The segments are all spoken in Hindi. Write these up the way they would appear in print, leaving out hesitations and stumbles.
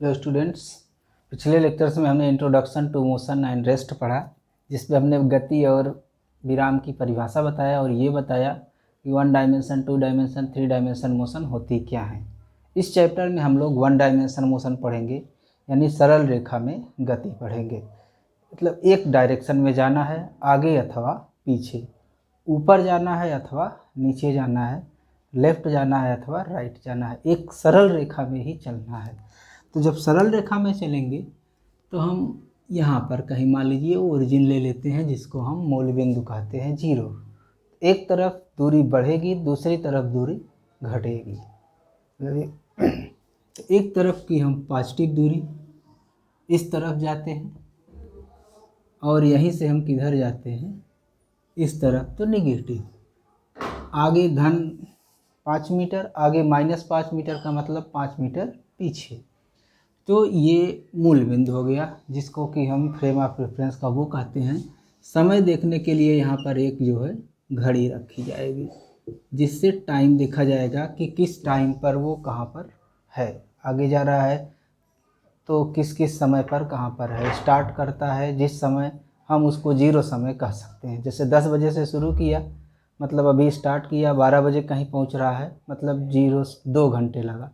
हेलो स्टूडेंट्स, पिछले लेक्चर्स में हमने introduction to motion and rest पढ़ा, जिसमें हमने गति और विराम की परिभाषा बताया और ये बताया कि 1 डायमेंशन, 2 डायमेंशन, 3 डायमेंशन मोशन होती क्या है। इस चैप्टर में हम लोग 1 डायमेंशन मोशन पढ़ेंगे, यानी सरल रेखा में गति पढ़ेंगे। मतलब एक डायरेक्शन में जाना है, आगे अथवा पीछे, ऊपर जाना है अथवा नीचे जाना है, लेफ्ट जाना है अथवा राइट जाना है, एक सरल रेखा में ही चलना है। तो जब सरल रेखा में चलेंगे तो हम यहाँ पर कहीं मान लीजिए ओरिजिन ले लेते हैं, जिसको हम मूल बिंदु कहते हैं 0। एक तरफ दूरी बढ़ेगी, दूसरी तरफ दूरी घटेगी। तो एक तरफ की हम पॉजिटिव दूरी इस तरफ जाते हैं और यहीं से हम किधर जाते हैं, इस तरफ, तो निगेटिव। आगे धन 5 मीटर, आगे -5 मीटर का मतलब 5 मीटर पीछे। तो ये मूल बिंदु हो गया, जिसको कि हम फ्रेम ऑफ रेफरेंस का वो कहते हैं। समय देखने के लिए यहाँ पर एक जो है घड़ी रखी जाएगी, जिससे टाइम देखा जाएगा कि किस टाइम पर वो कहाँ पर है, आगे जा रहा है तो किस किस समय पर कहाँ पर है। स्टार्ट करता है जिस समय, हम उसको 0 समय कह सकते हैं। जैसे 10 बजे से शुरू किया, मतलब अभी स्टार्ट किया, 12 बजे कहीं पहुँच रहा है, मतलब 2 घंटे लगा।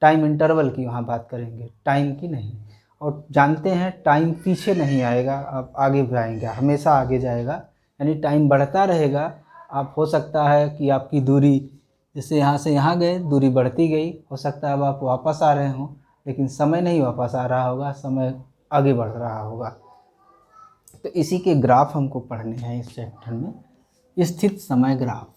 टाइम इंटरवल की वहाँ बात करेंगे, टाइम की नहीं। और जानते हैं टाइम पीछे नहीं आएगा, आप आगे जाएंगे, हमेशा आगे जाएगा, यानी टाइम बढ़ता रहेगा। आप हो सकता है कि आपकी दूरी, जैसे यहाँ से यहाँ गए, दूरी बढ़ती गई, हो सकता है अब आप वापस आ रहे हों, लेकिन समय नहीं वापस आ रहा होगा, समय आगे बढ़ रहा होगा। तो इसी के ग्राफ हमको पढ़ने हैं इस चैप्टर में, स्थित समय ग्राफ।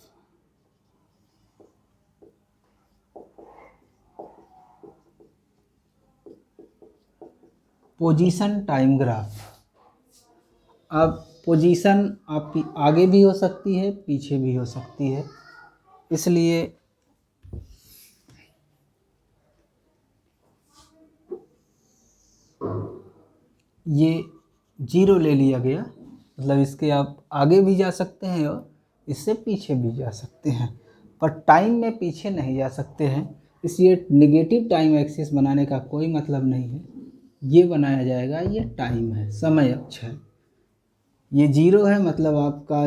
Position time graph. अब पोजीशन आपकी आगे भी हो सकती है, पीछे भी हो सकती है, इसलिए ये 0 ले लिया गया। मतलब इसके आप आगे भी जा सकते हैं और इससे पीछे भी जा सकते हैं, पर टाइम में पीछे नहीं जा सकते हैं। इसलिए निगेटिव टाइम एक्सिस बनाने का कोई मतलब नहीं है। ये बनाया जाएगा, ये टाइम है, समय अक्ष है। ये 0 है, मतलब आपका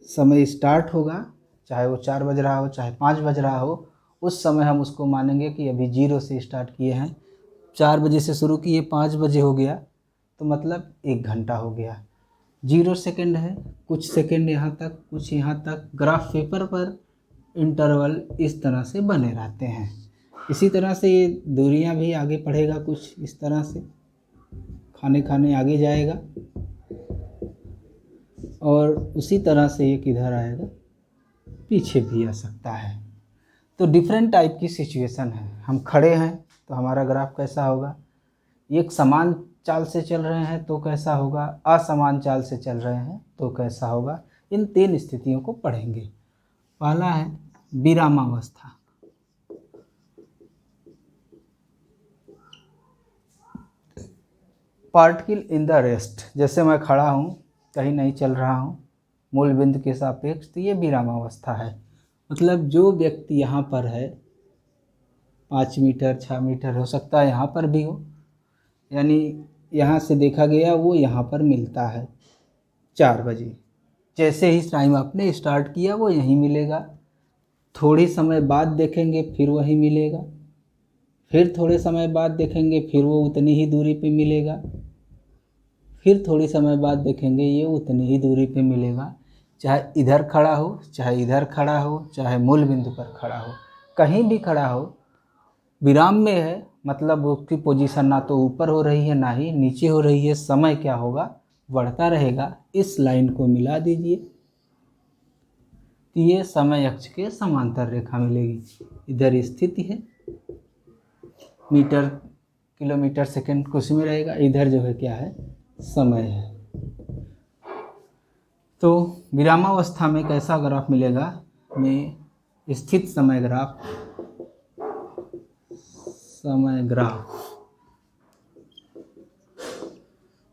समय स्टार्ट होगा, चाहे वो 4 बज रहा हो, चाहे 5 बज रहा हो, उस समय हम उसको मानेंगे कि अभी 0 से स्टार्ट किए हैं। 4 बजे से शुरू किए, 5 बजे हो गया, तो मतलब 1 घंटा हो गया। 0 सेकंड है, कुछ सेकंड यहाँ तक, कुछ यहाँ तक। ग्राफ पेपर पर इंटरवल इस तरह से बने रहते हैं। इसी तरह से ये दूरियां भी आगे पढ़ेगा, कुछ इस तरह से खाने खाने आगे जाएगा, और उसी तरह से ये किधर आएगा, पीछे भी आ सकता है। तो डिफरेंट टाइप की सिचुएशन है। हम खड़े हैं तो हमारा ग्राफ कैसा होगा, एक समान चाल से चल रहे हैं तो कैसा होगा, असमान चाल से चल रहे हैं तो कैसा होगा। इन 3 स्थितियों को पढ़ेंगे। पहला है विरामावस्था। Particle in the rest. जैसे मैं खड़ा हूँ, कहीं नहीं चल रहा हूँ, मूल बिंदु के सापेक्ष, तो ये विरामावस्था है। मतलब जो व्यक्ति यहाँ पर है, 5 मीटर 6 मीटर हो सकता है यहाँ पर भी हो, यानी यहाँ से देखा गया वो यहाँ पर मिलता है 4 बजे। जैसे ही टाइम आपने स्टार्ट किया वो यहीं मिलेगा, थोड़ी समय बाद देखेंगे फिर वहीं मिलेगा, फिर थोड़े समय बाद देखेंगे फिर वो उतनी ही दूरी पे मिलेगा, फिर थोड़ी समय बाद देखेंगे ये उतनी ही दूरी पे मिलेगा। चाहे इधर खड़ा हो, चाहे इधर खड़ा हो, चाहे मूल बिंदु पर खड़ा हो, कहीं भी खड़ा हो, विराम में है, मतलब उसकी पोजीशन ना तो ऊपर हो रही है ना ही नीचे हो रही है, समय क्या होगा, बढ़ता रहेगा। इस लाइन को मिला दीजिए तो ये समय अक्ष के समांतर रेखा मिलेगी। इधर स्थिति है, मीटर किलोमीटर सेकंड कुछ में रहेगा, इधर जो है क्या है, समय है। तो विरामावस्था में कैसा ग्राफ मिलेगा, में स्थित समय ग्राफ, समय ग्राफ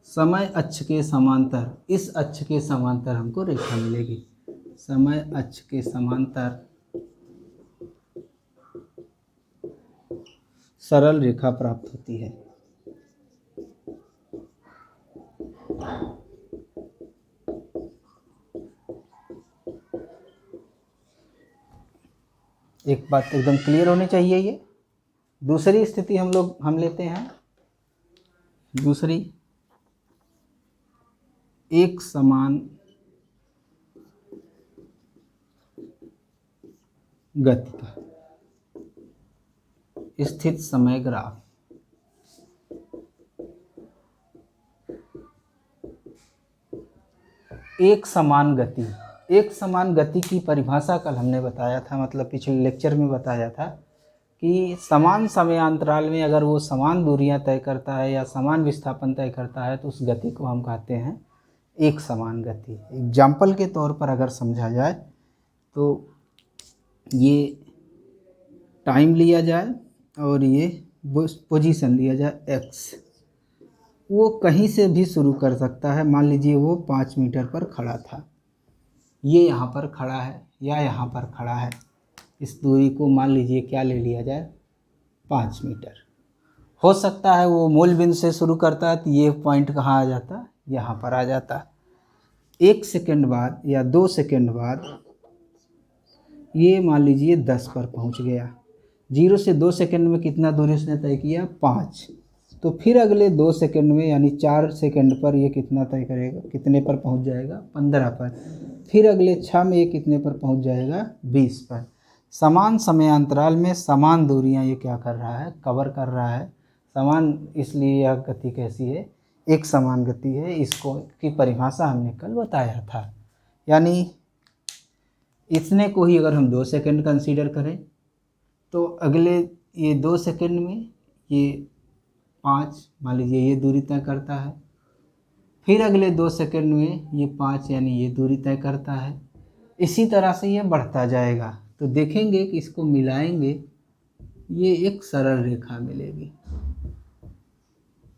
समय अक्ष के समांतर, इस अक्ष के समांतर हमको रेखा मिलेगी। समय अक्ष के समांतर सरल रेखा प्राप्त होती है। एक बात एकदम क्लियर होनी चाहिए, ये दूसरी स्थिति हम लेते हैं। दूसरी, एक समान गति का स्थित समय ग्राफ। एक समान गति, एक समान गति की परिभाषा कल हमने बताया था, मतलब पिछले लेक्चर में बताया था कि समान समयांतराल में अगर वो समान दूरियां तय करता है या समान विस्थापन तय करता है तो उस गति को हम कहते हैं एक समान गति। एग्जाम्पल के तौर पर अगर समझा जाए तो ये टाइम लिया जाए और ये पोजीशन लिया जाए x, वो कहीं से भी शुरू कर सकता है। मान लीजिए वो 5 मीटर पर खड़ा था, ये यहाँ पर खड़ा है या यहाँ पर खड़ा है। इस दूरी को मान लीजिए क्या ले लिया जाए, 5 मीटर। हो सकता है वो मूल बिंदु से शुरू करता है तो ये पॉइंट कहाँ आ जाता, यहाँ पर आ जाता। 1 सेकंड बाद या 2 सेकंड बाद ये मान लीजिए 10 पर पहुँच गया। 0 से 2 सेकंड में कितना दूरी उसने तय किया, 5। तो फिर अगले 2 सेकंड में यानी 4 सेकंड पर ये कितना तय करेगा, कितने पर पहुंच जाएगा, 15 पर। फिर अगले 6 में ये कितने पर पहुंच जाएगा, 20 पर। समान समयांतराल में समान दूरियां ये क्या कर रहा है, कवर कर रहा है। समान, इसलिए यह गति कैसी है, एक समान गति है। इसको की परिभाषा हमने कल बताया था। यानी इतने को ही अगर हम 2 सेकंड कंसीडर करें तो अगले ये 2 सेकंड में ये 5 मान लीजिए ये दूरी तय करता है। फिर अगले 2 सेकंड में ये 5 यानी ये दूरी तय करता है। इसी तरह से ये बढ़ता जाएगा। तो देखेंगे कि इसको मिलाएंगे, ये एक सरल रेखा मिलेगी।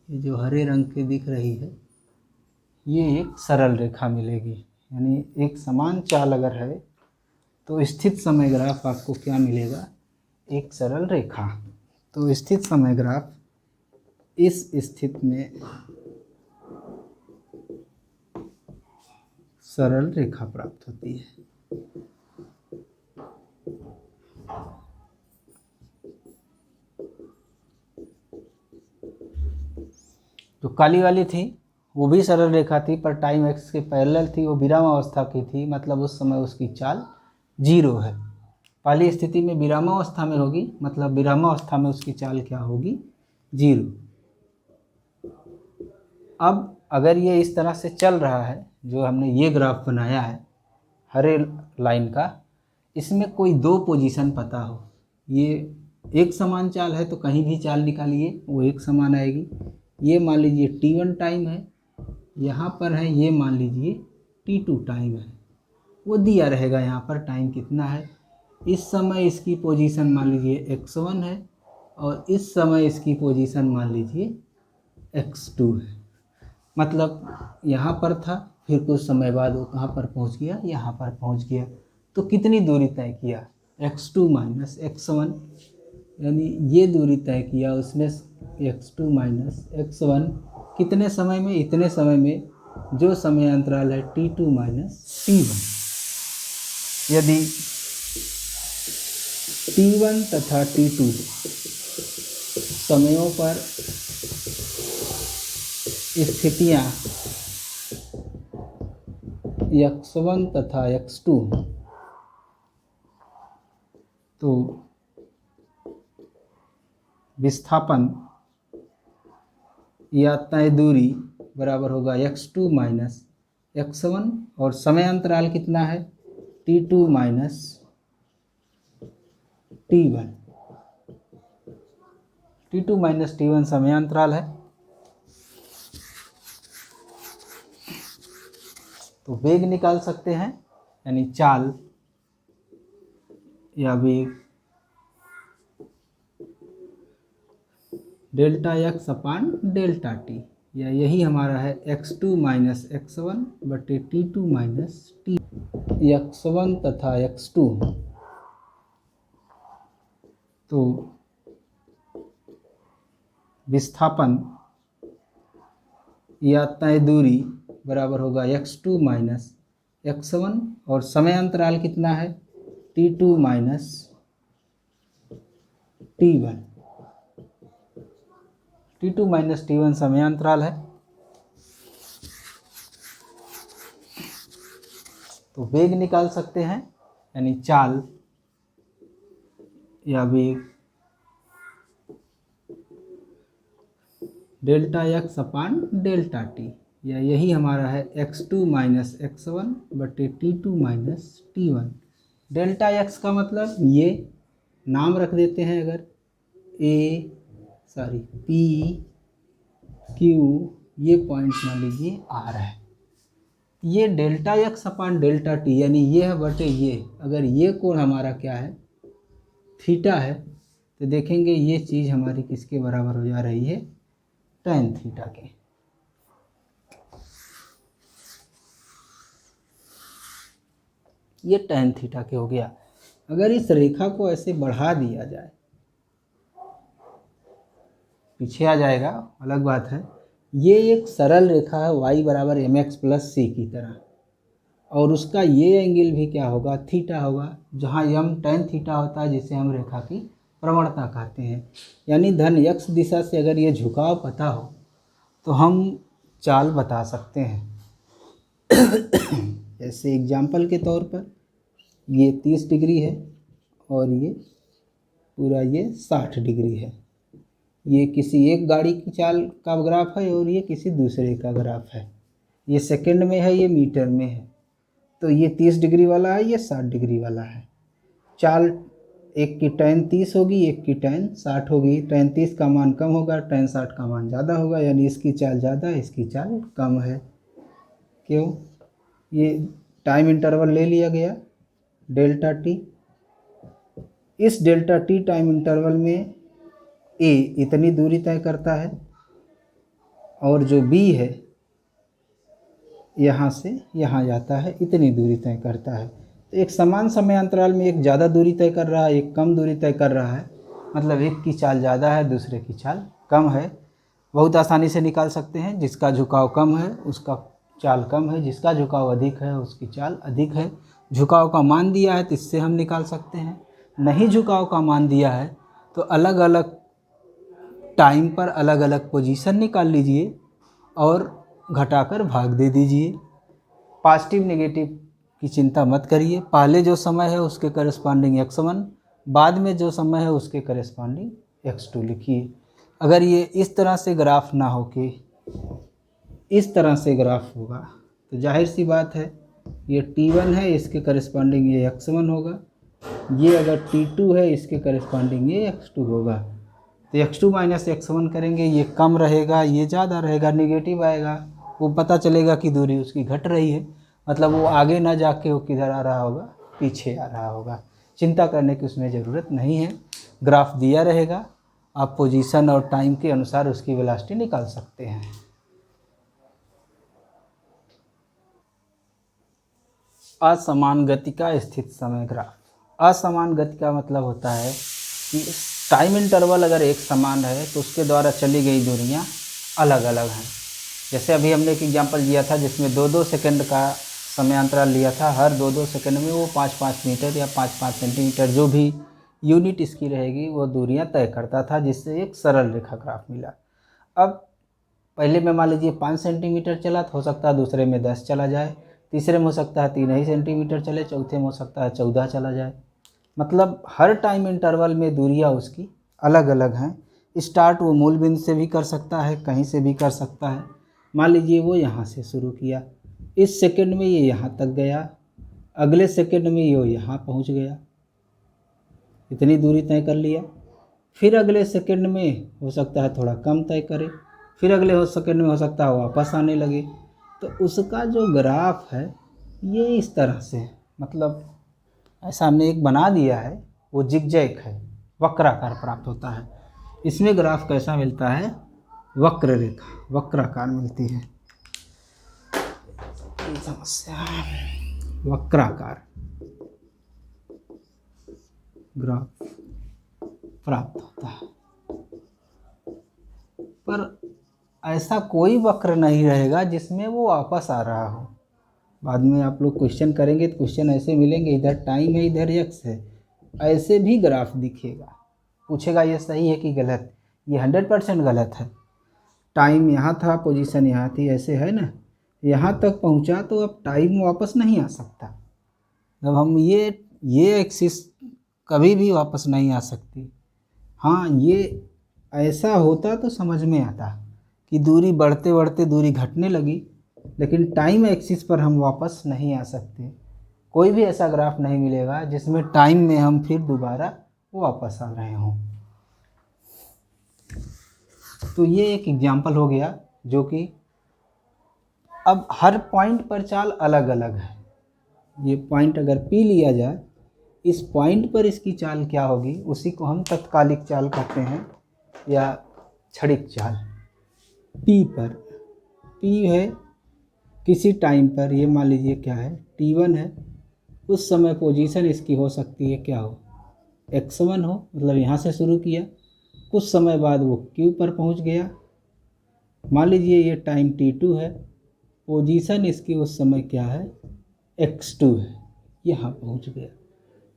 ये जो हरे रंग की दिख रही है ये एक सरल रेखा मिलेगी। यानी एक समान चाल अगर है तो स्थित समय ग्राफ आपको क्या मिलेगा, एक सरल रेखा। तो स्थित समय ग्राफ इस स्थिति में सरल रेखा प्राप्त होती है। जो काली वाली थी वो भी सरल रेखा थी पर टाइम एक्स के पैरेलल थी, वो विराम अवस्था की थी, मतलब उस समय उसकी चाल 0 है। पहली स्थिति में विरामावस्था में होगी, मतलब विरामावस्था में उसकी चाल क्या होगी, 0। अब अगर ये इस तरह से चल रहा है, जो हमने ये ग्राफ बनाया है हरे लाइन का, इसमें कोई 2 पोजीशन पता हो, ये एक समान चाल है तो कहीं भी चाल निकालिए वो एक समान आएगी। ये मान लीजिए t1 टाइम है, यहाँ पर है ये मान लीजिए t2 टाइम है, वो दिया रहेगा यहाँ पर टाइम कितना है। इस समय इसकी पोजीशन मान लीजिए x1 है और इस समय इसकी पोजीशन मान लीजिए x2 है। मतलब यहाँ पर था, फिर कुछ समय बाद वो कहाँ पर पहुँच गया, यहाँ पर पहुँच गया। तो कितनी दूरी तय किया, x2 माइनस x1, यानी ये दूरी तय किया उसने x2 माइनस x1। कितने समय में, इतने समय में, जो समय अंतराल है t2 माइनस t1। यदि t1 तथा t2 समयों पर स्थितियां x1 तथा x2, तो विस्थापन या तय दूरी बराबर होगा x2 माइनस x1 और समय अंतराल कितना है, t2 minus t1। t2 minus t1 समय अंतराल है। तो वेग निकाल सकते हैं, यानी चाल या वेग डेल्टा x अपान डेल्टा t, या यही हमारा है x2 माइनस x1 बटे t2 माइनस t। x1 तथा x2 तो विस्थापन या तय दूरी बराबर होगा x2 माइनस x1 और समय अंतराल कितना है t2 minus t1। t2 minus t1 समय अंतराल है। तो वेग निकाल सकते हैं, यानी चाल या वेग डेल्टा x अपान डेल्टा t, या यही हमारा है x2 माइनस x1 बटे t2 minus t1। Delta x का मतलब ये नाम रख देते हैं, अगर P Q ये पॉइंट मान लीजिए R है, ये डेल्टा x अपान डेल्टा t यानी ये है बटे ये, अगर ये कोण हमारा क्या है थीटा है, तो देखेंगे ये चीज़ हमारी किसके बराबर हो जा रही है tan थीटा के। ये tan थीटा के हो गया। अगर इस रेखा को ऐसे बढ़ा दिया जाए, पीछे आ जाएगा अलग बात है, ये एक सरल रेखा है y बराबर mx प्लस c की तरह, और उसका ये एंगल भी क्या होगा थीटा होगा, जहाँ m tan थीटा होता है, जिसे हम रेखा की प्रवणता कहते हैं। यानी धन x दिशा से अगर ये झुकाव पता हो तो हम चाल बता सकते हैं। जैसे एग्जाम्पल के तौर पर ये 30 डिग्री है और ये पूरा ये 60 डिग्री है। ये किसी एक गाड़ी की चाल का ग्राफ है और ये किसी दूसरे का ग्राफ है। ये सेकंड में है, ये मीटर में है। तो ये 30 डिग्री वाला है, ये 60 डिग्री वाला है। चाल एक की tan 30 होगी, एक की tan 60 होगी। tan 30 का मान कम होगा, tan 60 का मान ज़्यादा होगा, यानी इसकी चाल ज़्यादा, इसकी चाल कम है। क्यों? ये टाइम इंटरवल ले लिया गया डेल्टा टी। इस डेल्टा टी टाइम इंटरवल में ए इतनी दूरी तय करता है और जो बी है यहाँ से यहाँ जाता है, इतनी दूरी तय करता है। तो एक समान समय अंतराल में एक ज़्यादा दूरी तय कर रहा है, एक कम दूरी तय कर रहा है, मतलब एक की चाल ज़्यादा है, दूसरे की चाल कम है। बहुत आसानी से निकाल सकते हैं। जिसका झुकाव कम है उसका चाल कम है, जिसका झुकाव अधिक है उसकी चाल अधिक है। झुकाव का मान दिया है तो इससे हम निकाल सकते हैं। नहीं झुकाव का मान दिया है तो अलग अलग टाइम पर अलग अलग पोजीशन निकाल लीजिए और घटाकर भाग दे दीजिए। पॉजिटिव नेगेटिव की चिंता मत करिए। पहले जो समय है उसके करस्पॉन्डिंग x1, बाद में जो समय है उसके करस्पॉन्डिंग x2 लिखिए। अगर ये इस तरह से ग्राफ ना हो के इस तरह से ग्राफ होगा तो जाहिर सी बात है ये t1 है, इसके करस्पॉन्डिंग ये x1 होगा। ये अगर t2 है, इसके करस्पॉन्डिंग ये x2 होगा। तो x2 माइनस x1 करेंगे, ये कम रहेगा, ये ज़्यादा रहेगा, नेगेटिव आएगा। वो पता चलेगा कि दूरी उसकी घट रही है, मतलब वो आगे ना जाके वो किधर आ रहा होगा, पीछे आ रहा होगा। चिंता करने की उसमें ज़रूरत नहीं है। ग्राफ दिया रहेगा, आप पोजीशन और टाइम के अनुसार उसकी वेलोसिटी निकाल सकते हैं। असमान गति का स्थित समय ग्राफ। असमान गति का मतलब होता है कि टाइम इंटरवल अगर एक समान है तो उसके द्वारा चली गई दूरियां अलग अलग हैं। जैसे अभी हमने एक एग्जांपल दिया था जिसमें 2-2 सेकंड का समय अंतराल लिया था। हर 2-2 सेकंड में वो 5-5 मीटर या 5-5 सेंटीमीटर जो भी यूनिट इसकी रहेगी वो दूरियां तय करता था, जिससे एक सरल रेखा ग्राफ मिला। अब पहले में मान लीजिए 5 सेंटीमीटर चला तो हो सकता है दूसरे में 10 चला जाए, तीसरे में हो सकता है 3 ही सेंटीमीटर चले, चौथे में हो सकता है 14 चला जाए। मतलब हर टाइम इंटरवल में दूरियां उसकी अलग अलग हैं। स्टार्ट वो मूल बिंदु से भी कर सकता है, कहीं से भी कर सकता है। मान लीजिए वो यहाँ से शुरू किया, इस सेकंड में ये यहाँ तक गया, अगले सेकंड में ये यहाँ पहुँच गया, इतनी दूरी तय कर लिया। फिर अगले सेकंड में हो सकता है थोड़ा कम तय करे, फिर अगले सेकंड में हो सकता है वापस आने लगे। तो उसका जो ग्राफ है ये इस तरह से, मतलब ऐसा हमने एक बना दिया है, वो जिगजैग है, वक्राकार प्राप्त होता है। इसमें ग्राफ कैसा मिलता है? वक्र रेखा, वक्राकार मिलती है। समस्या वक्राकार ग्राफ प्राप्त होता है। पर ऐसा कोई वक्र नहीं रहेगा जिसमें वो वापस आ रहा हो। बाद में आप लोग क्वेश्चन करेंगे तो क्वेश्चन ऐसे मिलेंगे, इधर टाइम है इधर एक्स है, ऐसे भी ग्राफ दिखेगा। पूछेगा ये सही है कि गलत। ये 100% गलत है। टाइम यहाँ था, पोजीशन यहाँ थी, ऐसे है ना, यहाँ तक पहुँचा तो अब टाइम वापस नहीं आ सकता। जब हम ये एक्सिस कभी भी वापस नहीं आ सकती। हाँ, ये ऐसा होता तो समझ में आता कि दूरी बढ़ते बढ़ते दूरी घटने लगी, लेकिन टाइम एक्सिस पर हम वापस नहीं आ सकते। कोई भी ऐसा ग्राफ नहीं मिलेगा जिसमें टाइम में हम फिर दोबारा वापस आ रहे हों। तो ये एक एग्जाम्पल हो गया, जो कि अब हर पॉइंट पर चाल अलग अलग है। ये पॉइंट अगर P लिया जाए, इस पॉइंट पर इसकी चाल क्या होगी, उसी को हम तत्कालिक चाल कहते हैं या क्षणिक चाल। P पर, P है किसी टाइम पर, ये मान लीजिए क्या है T1 है, उस समय पोजीशन इसकी हो सकती है क्या हो, x1 हो, मतलब यहाँ से शुरू किया, कुछ समय बाद वो Q पर पहुँच गया। मान लीजिए ये टाइम T2 है, पोजीशन इसकी उस समय क्या है x2 है, यहाँ पहुँच गया।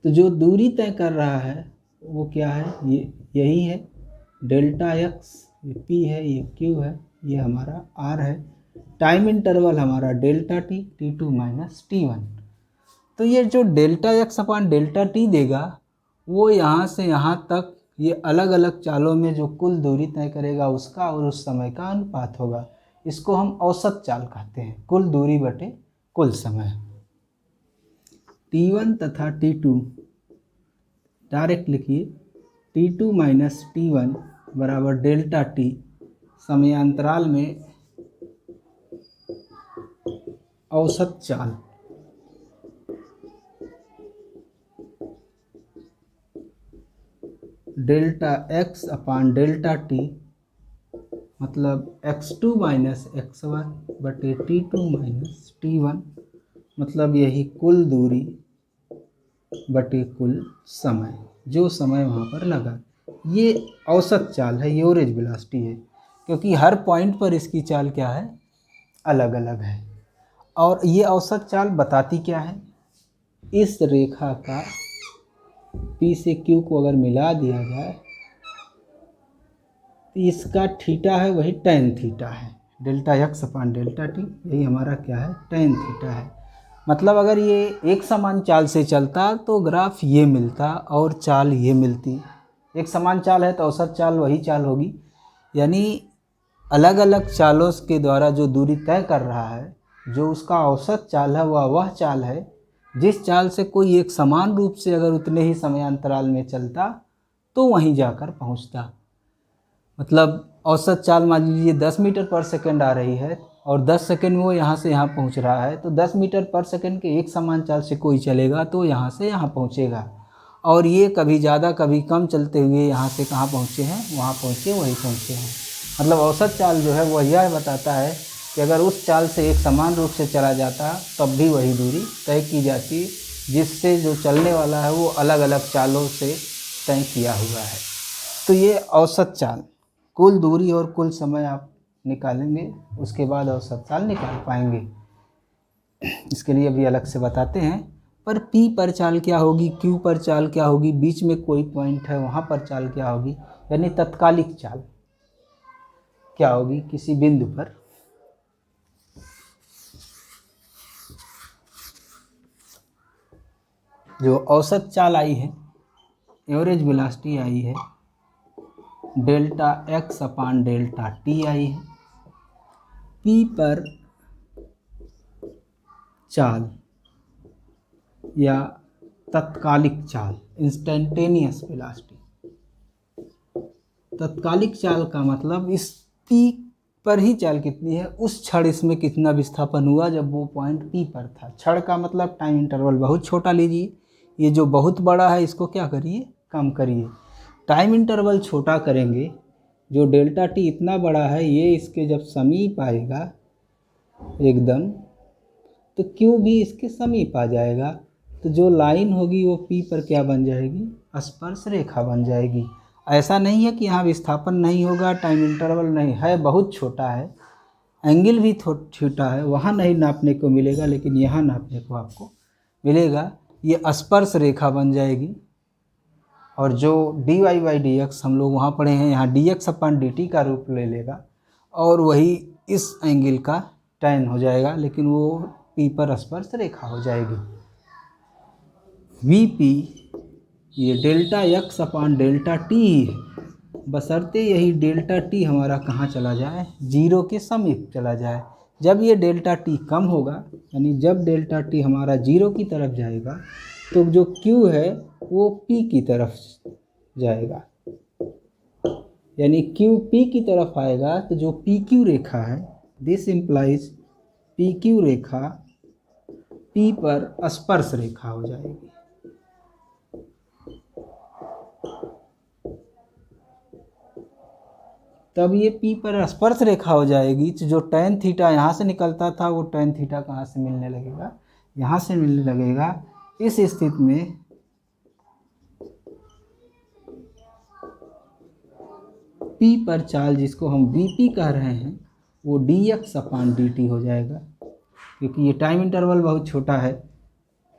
तो जो दूरी तय कर रहा है वो क्या है, ये यही है डेल्टा x, ये P है, ये Q है, ये हमारा R है। टाइम इंटरवल हमारा delta T, T2 minus T1। तो ये जो डेल्टा x अपान डेल्टा T देगा, वो यहाँ से यहाँ तक ये अलग अलग चालों में जो कुल दूरी तय करेगा उसका और उस समय का अनुपात होगा। इसको हम औसत चाल कहते हैं, कुल दूरी बटे कुल समय। T1 तथा T2 डायरेक्ट लिखिए, T2 माइनस T1 बराबर डेल्टा T, समयांतराल में औसत चाल। डेल्टा x अपान डेल्टा T मतलब x2 माइनस x1 बटे T2 माइनस T1, मतलब यही कुल दूरी बटे कुल समय, जो समय वहाँ पर लगा। ये औसत चाल है, एवरेज वेलोसिटी है, क्योंकि हर पॉइंट पर इसकी चाल क्या है, अलग अलग है। और ये औसत चाल बताती क्या है, इस रेखा का P से Q को अगर मिला दिया जाए तो इसका थीटा है वही tan थीटा है, डेल्टा x अपान डेल्टा T, यही हमारा क्या है tan थीटा है। मतलब अगर ये एक समान चाल से चलता तो ग्राफ ये मिलता और चाल ये मिलती। एक समान चाल है तो औसत चाल वही चाल होगी, यानी अलग अलग चालों के द्वारा जो दूरी तय कर रहा है, जो उसका औसत चाल है वह चाल है जिस चाल से कोई एक समान रूप से अगर उतने ही समयांतराल में चलता तो वहीं जाकर पहुंचता। मतलब औसत चाल मान लीजिए 10 मीटर पर सेकंड आ रही है और 10 सेकंड में वो यहाँ से यहाँ पहुँच रहा है, तो 10 मीटर पर सेकंड के एक समान चाल से कोई चलेगा तो यहाँ से यहाँ पहुँचेगा। और ये कभी ज़्यादा कभी कम चलते हुए यहाँ से कहाँ पहुँचे हैं, वहाँ पहुँचे, वही पहुँचे हैं। मतलब औसत चाल जो है वह यह बताता है कि अगर उस चाल से एक समान रूप से चला जाता तब भी वही दूरी तय की जाती, जिससे जो चलने वाला है वो अलग अलग चालों से तय किया हुआ है। तो ये औसत चाल, कुल दूरी और कुल समय आप निकालेंगे, उसके बाद औसत चाल निकाल पाएंगे। इसके लिए अभी अलग से बताते हैं। पर P पर चाल क्या होगी, Q पर चाल क्या होगी, बीच में कोई पॉइंट है वहाँ पर चाल क्या होगी, यानी तत्कालिक चाल क्या होगी किसी बिंदु पर। जो औसत चाल आई है, एवरेज वेलोसिटी आई है, डेल्टा x अपान डेल्टा T आई है। P पर चाल या तत्कालिक चाल, इंस्टेंटेनियस वेलोसिटी। तत्कालिक चाल का मतलब इस P पर ही चाल कितनी है, उस क्षण इसमें कितना विस्थापन हुआ जब वो पॉइंट P पर था। क्षण का मतलब टाइम इंटरवल बहुत छोटा लीजिए, ये जो बहुत बड़ा है इसको क्या करिए, कम करिए। टाइम इंटरवल छोटा करेंगे, जो डेल्टा T इतना बड़ा है ये इसके जब समीप आएगा एकदम, तो Q भी इसके समीप आ जाएगा। तो जो लाइन होगी वो P पर क्या बन जाएगी, स्पर्श रेखा बन जाएगी। ऐसा नहीं है कि यहाँ विस्थापन नहीं होगा, टाइम इंटरवल नहीं है, बहुत छोटा है, एंगल भी छोटा है, वहाँ नहीं नापने को मिलेगा, लेकिन यहाँ नापने को आपको मिलेगा। ये स्पर्श रेखा बन जाएगी, और जो dy बाई डी एक्स हम लोग वहाँ पढ़े हैं, यहाँ dx अपन dt का रूप ले लेगा, और वही इस एंगल का tan हो जाएगा, लेकिन वो P पर स्पर्श रेखा हो जाएगी। Vp ये डेल्टा x अपान डेल्टा t है, बशर्ते यही डेल्टा t हमारा कहाँ चला जाए, 0 के समीप चला जाए। जब ये डेल्टा t कम होगा, यानी जब डेल्टा t हमारा 0 की तरफ जाएगा, तो जो Q है वो P की तरफ जाएगा, यानी Q P की तरफ आएगा, तो जो PQ रेखा है, this implies PQ Rekha P पर स्पर्श रेखा हो जाएगी। तब ये P पर स्पर्श रेखा हो जाएगी, तो जो tan थीटा यहाँ से निकलता था, वो tan थीटा कहाँ से मिलने लगेगा, यहाँ से मिलने लगेगा। इस स्थिति में P पर चाल, जिसको हम Vp कह रहे हैं, वो dx अपान dt हो जाएगा, क्योंकि ये टाइम इंटरवल बहुत छोटा है,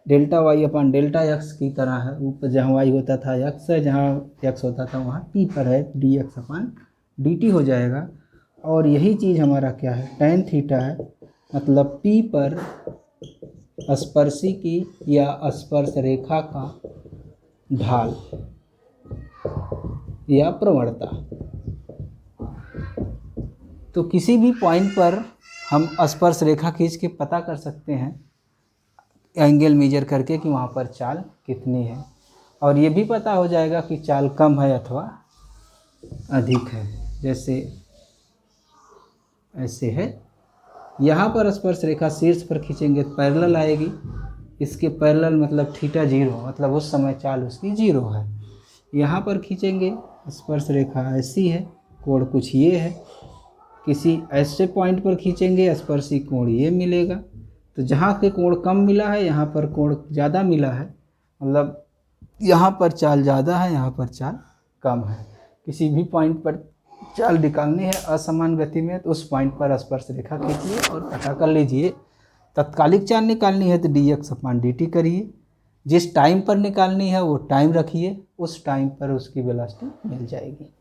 डेल्टा y अपान डेल्टा x की तरह है। ऊपर जहाँ y होता था x है, जहाँ x होता था वहाँ P पर है, dx अपान dt हो जाएगा। और यही चीज़ हमारा क्या है, tan थीटा है, मतलब P पर स्पर्शी की या स्पर्श रेखा का ढाल या प्रवणता। तो किसी भी पॉइंट पर हम स्पर्श रेखा खींच के पता कर सकते हैं, एंगल मेजर करके, कि वहाँ पर चाल कितनी है, और ये भी पता हो जाएगा कि चाल कम है अथवा अधिक है। जैसे ऐसे है, यहाँ पर स्पर्श रेखा शीर्ष पर खींचेंगे तो पैरेलल आएगी, इसके पैरेलल मतलब थीटा 0, मतलब उस समय चाल उसकी 0 है। यहाँ पर खींचेंगे स्पर्श रेखा ऐसी है, कोण कुछ ये है, किसी ऐसे पॉइंट पर खींचेंगे स्पर्शी कोण ये मिलेगा। तो जहाँ के कोण कम मिला है, यहाँ पर कोण ज़्यादा मिला है, मतलब यहाँ पर चाल ज़्यादा है, यहाँ पर चाल कम है। किसी भी पॉइंट पर चाल निकालनी है असमान गति में, तो उस पॉइंट पर स्पर्श रेखा खींचिए और पता कर लीजिए। तत्कालिक चाल निकालनी है तो dx अपान dt करिए, जिस टाइम पर निकालनी है वो टाइम रखिए, उस टाइम पर उसकी वेलोसिटी मिल जाएगी।